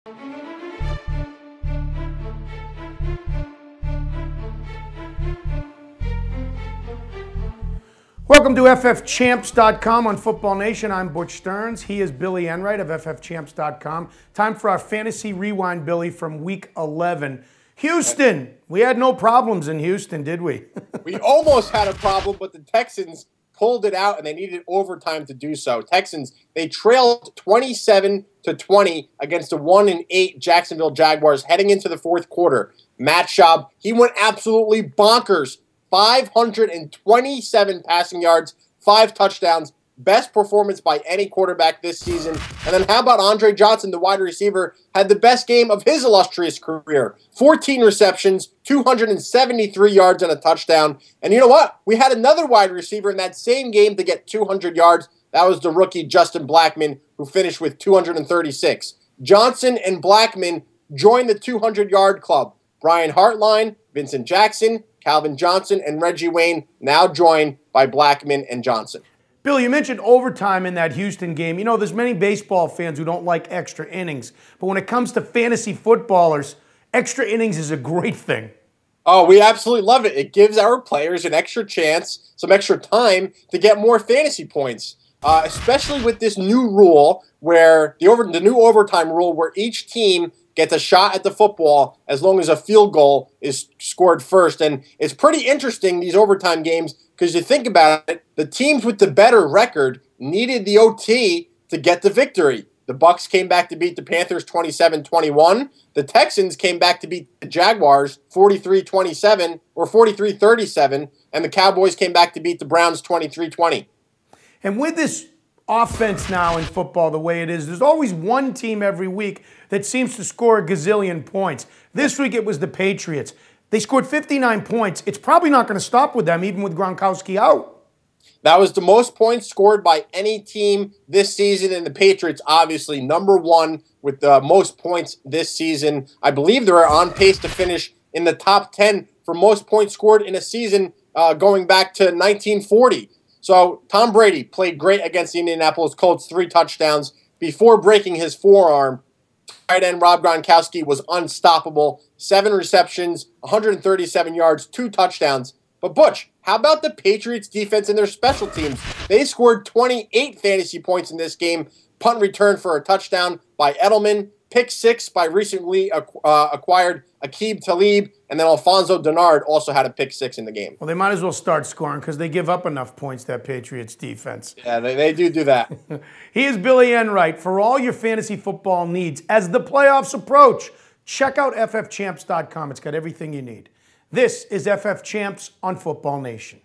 Welcome to ffchamps.com on Football Nation. I'm Butch Stearns. He is Billy Enright of ffchamps.com. Time for our fantasy rewind, Billy, from week 11. Houston. We had no problems in Houston, did we? We almost had a problem, but the Texans pulled it out, and they needed overtime to do so. Texans, they trailed 27-20 against the 1-8 Jacksonville Jaguars heading into the fourth quarter. Matt Schaub, he went absolutely bonkers. 527 passing yards, 5 touchdowns, best performance by any quarterback this season. And then how about Andre Johnson, the wide receiver, had the best game of his illustrious career. 14 receptions, 273 yards and a touchdown. And you know what? We had another wide receiver in that same game to get 200 yards. That was the rookie Justin Blackmon, who finished with 236. Johnson and Blackmon joined the 200-yard club. Brian Hartline, Vincent Jackson, Calvin Johnson, and Reggie Wayne now joined by Blackmon and Johnson. Bill, you mentioned overtime in that Houston game. You know, there's many baseball fans who don't like extra innings. But when it comes to fantasy footballers, extra innings is a great thing. Oh, we absolutely love it. It gives our players an extra chance, some extra time to get more fantasy points. Especially with this new rule where the new overtime rule where each team gets a shot at the football as long as a field goal is scored first. And it's pretty interesting, these overtime games, because you think about it, the teams with the better record needed the OT to get the victory. The Bucs came back to beat the Panthers 27-21. The Texans came back to beat the Jaguars 43-27 or 43-37. And the Cowboys came back to beat the Browns 23-20. And with this offense now in football the way it is, there's always one team every week that seems to score a gazillion points. This week it was the Patriots. They scored 59 points. It's probably not going to stop with them, even with Gronkowski out. That was the most points scored by any team this season, and the Patriots obviously number one with the most points this season. I believe they're on pace to finish in the top 10 for most points scored in a season going back to 1940. So Tom Brady played great against the Indianapolis Colts, 3 touchdowns. Before breaking his forearm, tight end Rob Gronkowski was unstoppable. 7 receptions, 137 yards, 2 touchdowns. But Butch, how about the Patriots defense and their special teams? They scored 28 fantasy points in this game. Punt return for a touchdown by Edelman. Pick 6 by recently acquired Aqib Talib. And then Alfonso Denard also had a pick 6 in the game. Well, they might as well start scoring because they give up enough points, that Patriots defense. Yeah, they do that. He is Billy Enright. For all your fantasy football needs as the playoffs approach, check out ffchamps.com. It's got everything you need. This is FF Champs on Football Nation.